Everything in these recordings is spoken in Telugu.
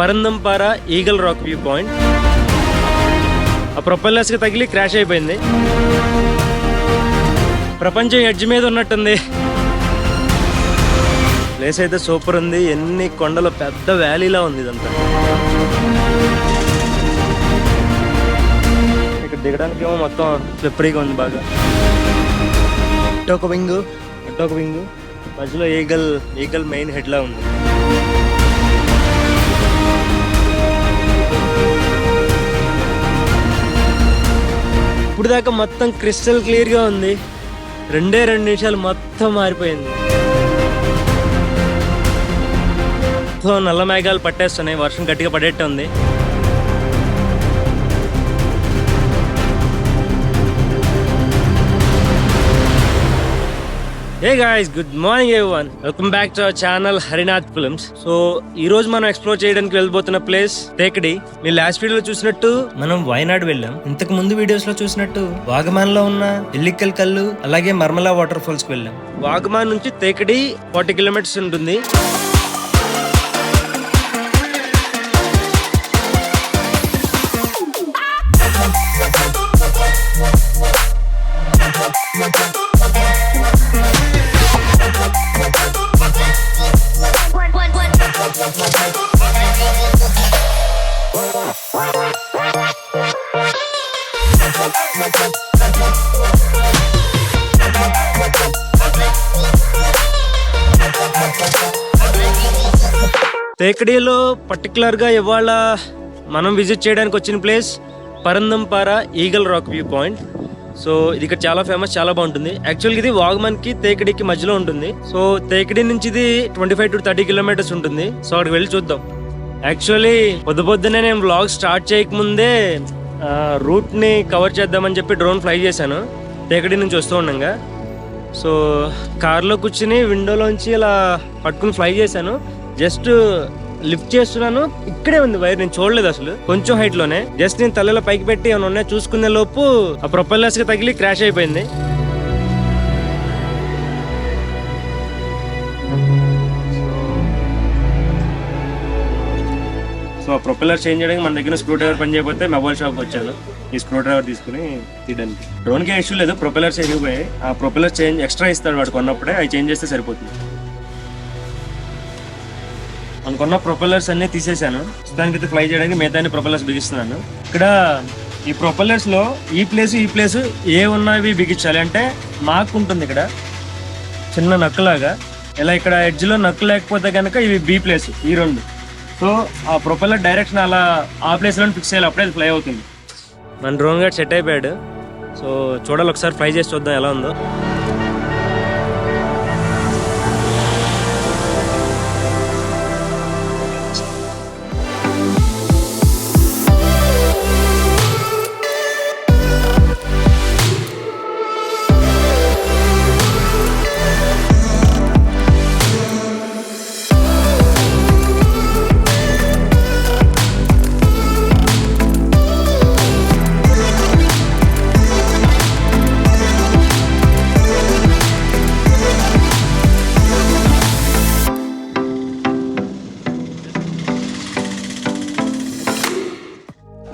పరందంపార ఈగల్ రాక్ వ్యూ పాయింట్. ఆ ప్రొపెల్లర్స్ కి తగిలి క్రాష్ అయిపోయింది. ప్రపంచం ఎడ్జ్ మీద ఉన్నట్టుంది. ప్లేస్ అయితే సూపర్ ఉంది. ఎన్ని కొండలు, పెద్ద వ్యాలీలా ఉంది ఇదంతా. ఇక్కడ దిగడానికి ఏమో మొత్తం స్లిప్పరీగా ఉంది బాగా. అటొక వింగ్ మధ్యలో ఈగల్ మెయిన్ హెడ్ లా ఉంది. ఇప్పుడు దాకా మొత్తం క్రిస్టల్ క్లియర్ గా ఉంది. 2 నిమిషాలు మొత్తం మారిపోయింది. నల్ల మేఘాలు పట్టేస్తున్నాయి. వర్షం గట్టిగా పడేట్టు ఉంది. Hey guys, good morning everyone. Welcome back to our channel Harinath Films. So ఈ రోజు మనం ఎక్స్ప్లోర్ చేయడానికి వెళ్ళబోతున్న ప్లేస్ తేకడి. మీరు లాస్ట్ వీడియోలో చూసినట్టు మనం వయనాడ్ వెళ్ళాం. ఇంతకు ముందు వీడియోస్ లో చూసినట్టు వాగమాన్ లో ఉన్న ఎల్లికల్ కల్లు అలాగే మర్మలా వాటర్ ఫాల్స్ కి వెళ్ళాం. వాగమాన్ నుంచి తేకడి 40 కిలోమీటర్స్ ఉంటుంది. తేకడిలో పర్టికులర్ గా ఇవాళ మనం విజిట్ చేయడానికి వచ్చిన place Parunthumpara eagle rock view point. So ఇది ఇక్కడ చాలా ఫేమస్, చాలా బాగుంటుంది. యాక్చువల్గా ఇది వాగమన్ కి తేకడికి మధ్యలో ఉంటుంది. సో తేకడి నుంచి ఇది 25 to 30 కిలోమీటర్స్ ఉంటుంది. సో అక్కడికి వెళ్ళి చూద్దాం. యాక్చువల్లీ పొద్దున్నే నేను వ్లాగ్ స్టార్ట్ చేయకముందే రూట్ ని కవర్ చేద్దామని చెప్పి డ్రోన్ ఫ్లై చేశాను తేకడి నుంచి వస్తూ ఉండగా. సో కార్లో కూర్చుని విండోలోంచి ఇలా పట్టుకుని ఫ్లై చేశాను. జస్ట్ లిఫ్ట్ చేస్తున్నాను, ఇక్కడే ఉంది వైర్, నేను చూడలేదు అసలు. కొంచెం హైట్ లోనే జస్ట్ నేను తలలో పైకి పెట్టి ఏమైనా ఉన్నాయి చూసుకునే లోపు ఆ ప్రొపెల్లర్స్ కి తగిలి క్రాష్ అయిపోయింది. సో ఆ ప్రొపెల్లర్ చేంజ్ చేయడానికి మన దగ్గర స్క్రూ డ్రైవర్ పని చేయకపోతే మొబైల్ షాప్ వచ్చాను ఈ స్క్రూ డ్రైవర్ తీసుకుని తీయడానికి. డ్రోన్ కి ఇష్యూ లేదు, ప్రొపెల్లర్స్ ఎగిరిపోయాయి. ఆ ప్రొపెల్లర్ చేంజ్ ఎక్స్ట్రా ఇస్తాడు వాడు కొన్నప్పుడే, అవి చేంజ్ చేస్తే సరిపోతుంది. అనుకున్న ప్రొపెల్లర్స్ అన్ని తీసేసాను. దానికైతే ఫ్లై చేయడానికి మిగతా ప్రొపెల్లర్స్ బిగిస్తున్నాను. ఇక్కడ ఈ ప్రొపెల్లర్స్ లో ఈ ప్లేస్ ఏ ఉన్నవి బిగించాలి అంటే మార్క్ ఉంటుంది ఇక్కడ చిన్న నక్కులాగా. ఇలా ఇక్కడ ఎడ్జ్ లో నక్కు లేకపోతే కనుక ఇవి బి ప్లేస్, ఈ రెండు. సో ఆ ప్రొపెల్లర్ డైరెక్షన్ అలా ఆ ప్లేస్ లో ఫిక్స్ చేయాలి, అప్పుడే అది ఫ్లై అవుతుంది. మన డ్రోన్ గడ్ సెట్ అయిపోయాడు. సో చూడాలి, ఒకసారి ఫ్లై చేసి చూద్దాం ఎలా ఉందో.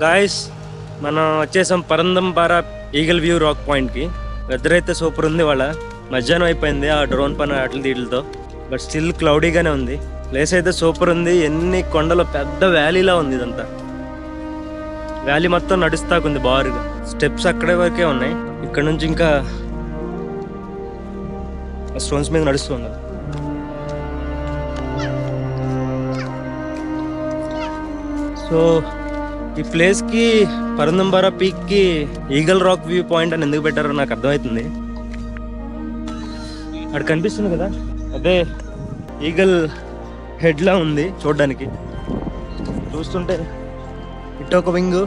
గాయస్, మనం వచ్చేసాం పరందంపార ఈగల్ వ్యూ రాక్ పాయింట్కి. వెదర్ అయితే సూపర్ ఉంది. వాళ్ళ మధ్యాహ్నం అయిపోయింది ఆ డ్రోన్ పని అట్ల తీయలతో, బట్ స్టిల్ క్లౌడీగానే ఉంది. ప్లేస్ అయితే సూపర్ ఉంది. ఎన్ని కొండలు, పెద్ద వ్యాలీలా ఉంది ఇదంతా. వ్యాలీ మొత్తం నడుస్తాకుంది బారుగా. స్టెప్స్ అక్కడే వరకే ఉన్నాయి. ఇక్కడ నుంచి ఇంకా స్టోన్స్ మీద నడుస్తుంది. సో ఈ ప్లేస్ కి పరందంపార పీక్ కి ఈగల్ రాక్ వ్యూ పాయింట్ అని ఎందుకు పెట్టారో నాకు అర్థమవుతుంది. అక్కడ కనిపిస్తుంది కదా, అదే ఈగల్ హెడ్ లా ఉంది చూడడానికి. చూస్తుంటే ఇటొక వింగ్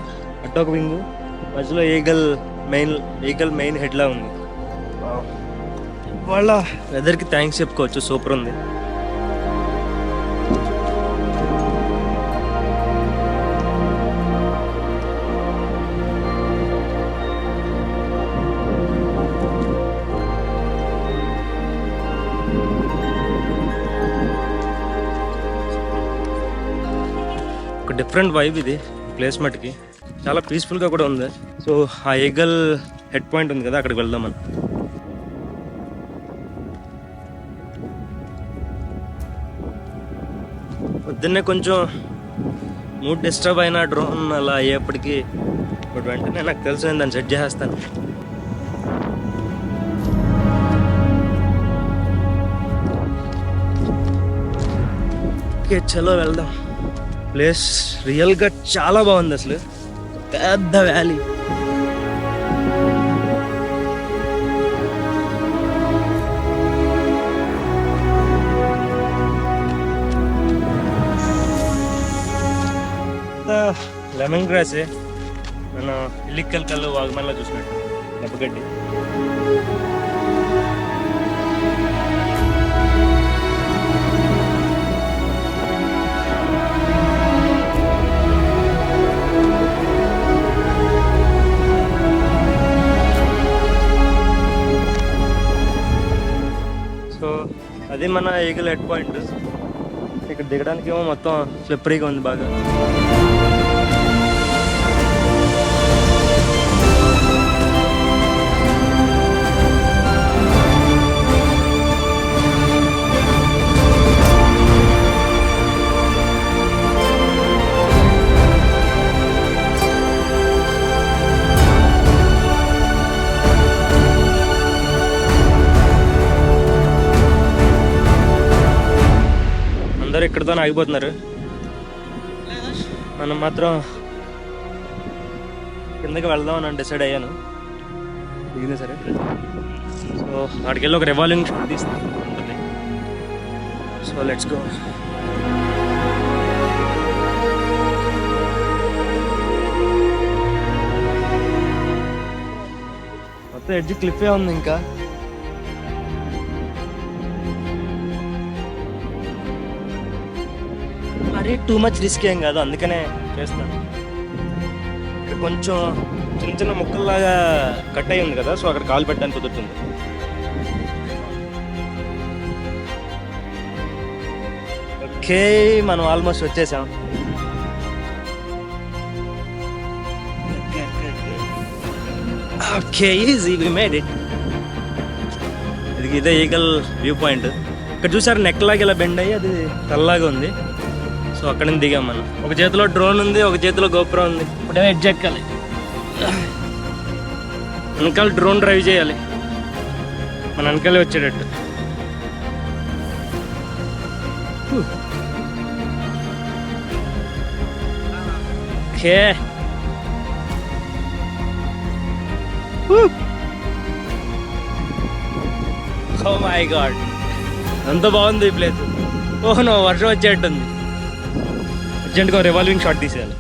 మధ్యలో ఈగల్ మెయిన్ హెడ్ లా ఉంది. వాళ్ళ వెదర్ కి థ్యాంక్స్ చెప్పుకోవచ్చు, సూపర్ ఉంది. ఒక డిఫరెంట్ వైబ్ ఇది ప్లేస్ మటుకి చాలా పీస్ఫుల్గా కూడా ఉంది. సో ఆ ఈగల్ హెడ్ పాయింట్ ఉంది కదా, అక్కడికి వెళ్దాం మనం. పొద్దున్నే కొంచెం మూడ్ డిస్టర్బ్ అయిన డ్రోన్ అలా అయ్యేప్పటికీ బట్ వెంటనే నాకు తెలుసు నేను దాన్ని సెట్ చేసేస్తాను. ఓకే చలో వెళ్దాం. ప్లేస్ రియల్గా చాలా బాగుంది, అసలు పెద్ద వ్యాలీ. లెమన్ గ్రాస్ మనం ఇల్లిక్కల్ కళ్ళు వాగమన్లో చూసినట్టు దెబ్బగడ్డి. సో అది మన ఈగల్ హెడ్ పాయింట్. ఇక్కడ దిగడానికి ఏమో మొత్తం స్లిప్పరీగా ఉంది బాగా. అందరూ ఇక్కడితో ఆగిపోతున్నారు, మనం మాత్రం కిందకి వెళ్దాం అని డిసైడ్ అయ్యాను. దిగింది సరే. సో అక్కడికి వెళ్ళి ఒక రివాల్వింగ్ షాట్ తీసుకుంటుంది. So let's go. మొత్తం ఎడ్జ్ క్లిప్పే ఉంది ఇంకా. మరీ టూ మచ్ రిస్క్ ఏం కాదు, అందుకనే చేస్తాను. ఇక్కడ కొంచెం చిన్న చిన్న ముక్కల్లాగా కట్ అయి ఉంది కదా, సో అక్కడ కాలు పెట్టడానికి కుదురుతుంది. ఓకే మనం ఆల్మోస్ట్ వచ్చేసాం. Okay easy, we made it. ఇదే ఈగల్ వ్యూ పాయింట్. ఇక్కడ చూసారు నెక్ లాగా ఇలా బెండ్ అయ్యి అది తల్లాగా ఉంది. సో అక్కడ నుంచి దిగాం మనం. ఒక చేతిలో డ్రోన్ ఉంది, ఒక చేతిలో గోప్రో ఉంది. ఇప్పుడే ఎడ్జ్ ఎక్కాలి, వెనకాల డ్రోన్ డ్రైవ్ చేయాలి, మన వెనకాలే వచ్చేటట్టు. ఓకే ఓ మై గాడ్, ఎంత బాగుంది ఈ ప్లేస్. ఓహ్ నో, వర్షం వచ్చేటట్టుంది. అర్జెంట్గా రివాల్వింగ్ షాట్ తీసేయాలి.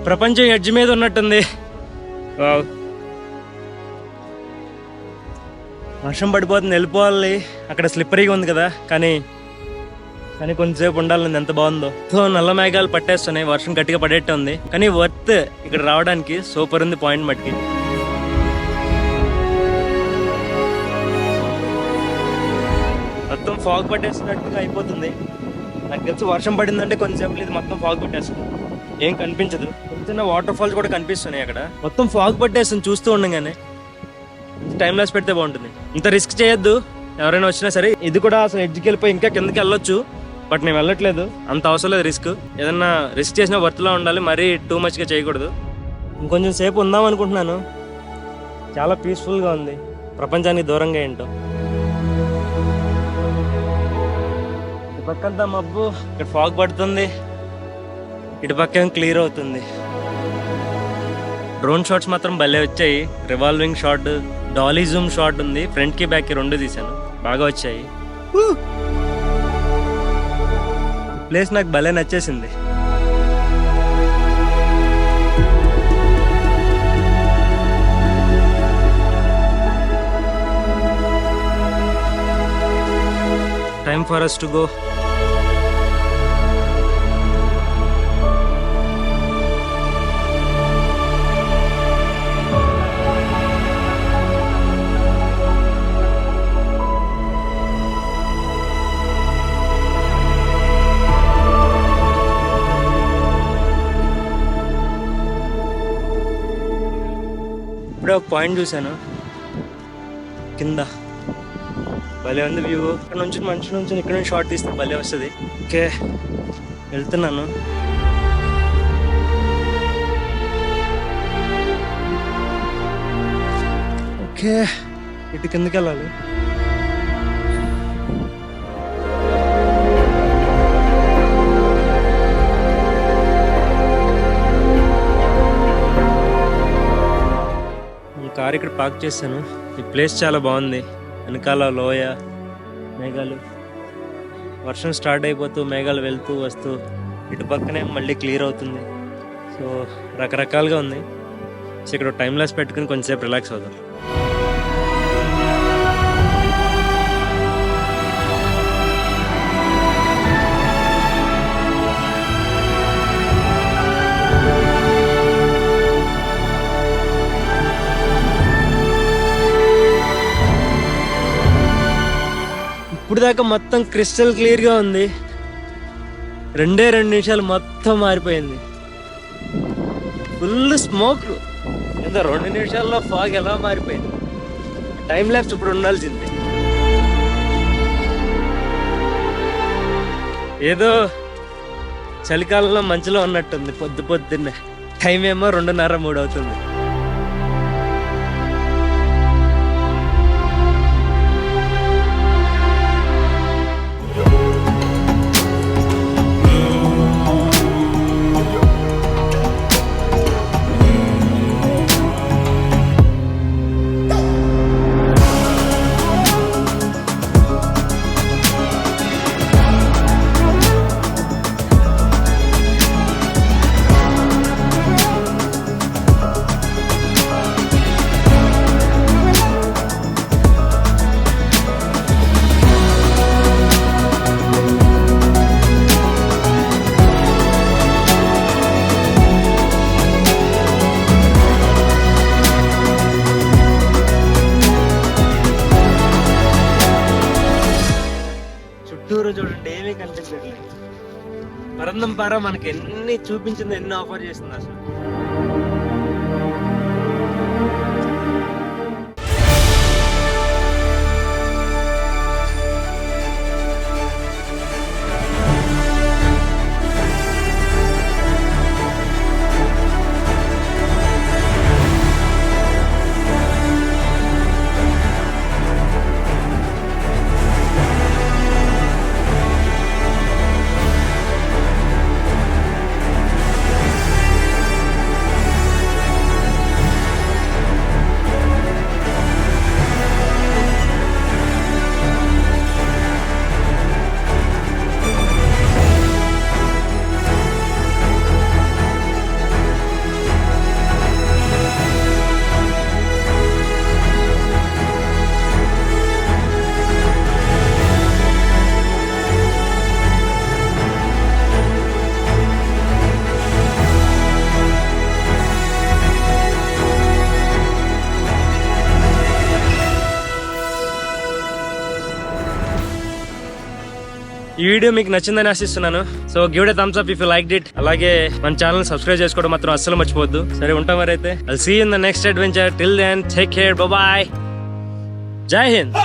ప్రపంచం ఎడ్జ్ మీద ఉన్నట్టుంది. వావ్. వర్షం పడిపోతుంది, వెళ్ళిపోవాలి. అక్కడ స్లిప్పరీగా ఉంది కదా, కానీ కొంచెంసేపు ఉండాలని ఎంత బాగుందో. సో నల్ల మేఘాలు పట్టేస్తున్నాయి, వర్షం గట్టిగా పడేట్టు ఉంది. కానీ వర్త్ ఇక్కడ రావడానికి సూపర్ ఉంది పాయింట్ మట్టికి. మొత్తం ఫాగ్ పట్టేస్తున్నట్టుగా అయిపోతుంది. నాకు తెలిసి వర్షం పడిందంటే కొంచెంసేపు ఇది మొత్తం ఫాగ్ పట్టేస్తుంది, ఏం కనిపించదు. చిన్న వాటర్ ఫాల్స్ కూడా కనిపిస్తున్నాయి అక్కడ. మొత్తం ఫాగ్ పట్టేస్తుంది చూస్తూ ఉండగానే. టైం లాస్ పెడితే బాగుంటుంది. ఇంత రిస్క్ చేయొద్దు ఎవరైనా వచ్చినా సరే. ఇది కూడా అసలు ఎడ్జ్కి వెళ్ళిపోయి ఇంకా కిందకి వెళ్ళొచ్చు, బట్ నేను వెళ్ళట్లేదు, అంత అవసరం లేదు రిస్క్. ఏదన్నా రిస్క్ చేసినా వర్త్లో ఉండాలి, మరీ టూ మచ్గా చేయకూడదు. ఇంకొంచెం సేపు ఉందాం అనుకుంటున్నాను. చాలా పీస్ఫుల్గా ఉంది, ప్రపంచానికి దూరంగా ఏంటో. పక్కంతా మబ్బు, ఇక్కడ ఫాగ్ పడుతుంది, ఇటు పక్క క్లియర్ అవుతుంది. డ్రోన్ షాట్స్ మాత్రం భలే వచ్చాయి. Revolving shot, Dolly Zoom shot ఉంది, ఫ్రంట్ కి బ్యాక్ కి రెండు తీసాను, బాగా వచ్చాయి. ప్లేస్ నాకు భలే నచ్చేసింది. Time for us to go. ఇప్పుడే ఒక పాయింట్ చూశాను కింద, భలే ఉంది వ్యూ. ఇక్కడ నుంచి మనిషి నుంచి ఇక్కడ నుంచి షార్ట్ తీస్తే భలే వస్తుంది. ఓకే వెళ్తున్నాను. ఓకే ఇటు కిందకి వెళ్ళాలి. కార్ ఇక్కడ పార్క్ చేశాను. ఈ ప్లేస్ చాలా బాగుంది. వెనకాల లోయ, మేఘాలు, వర్షం స్టార్ట్ అయిపోతూ మేఘాలు వెళ్తూ వస్తూ ఇటు పక్కనే మళ్ళీ క్లియర్ అవుతుంది. సో రకరకాలుగా ఉంది. సో ఇక్కడ టైం లాస్ పెట్టుకుని కొంచెంసేపు రిలాక్స్ అవుతాం. ఇప్పుడు దాకా మొత్తం క్రిస్టల్ క్లియర్గా ఉంది. 2 నిమిషాలు మొత్తం మారిపోయింది. Full smoke. ఎంత 2 నిమిషాల్లో ఫాగ్ ఎలా మారిపోయింది. టైం ల్యాప్స్ ఇప్పుడు ఉండాల్సింది. ఏదో చలికాలంలో మంచులో ఉన్నట్టుంది. పొద్దున్నే టైం ఏమో 2:30, 3 అవుతుంది. చుట్టూరు చూడండి, ఏమీ కనిపించట్లేదు. పరందం పార మనకి ఎన్ని చూపించింది, ఎన్ని ఆఫర్ చేస్తుంది అసలు. ఈ వీడియో మీకు నచ్చిందని ఆశిస్తున్నాను. So give it thumbs up if you like it. అలాగే మన ఛానల్ సబ్స్క్రైబ్ చేసుకోవడం మాత్రం అస్సలు మర్చిపోవద్దు. సరే ఉంటాం మరి అయితే. I'll see you in the next adventure. Till then take care. Bye bye. Jai Hind.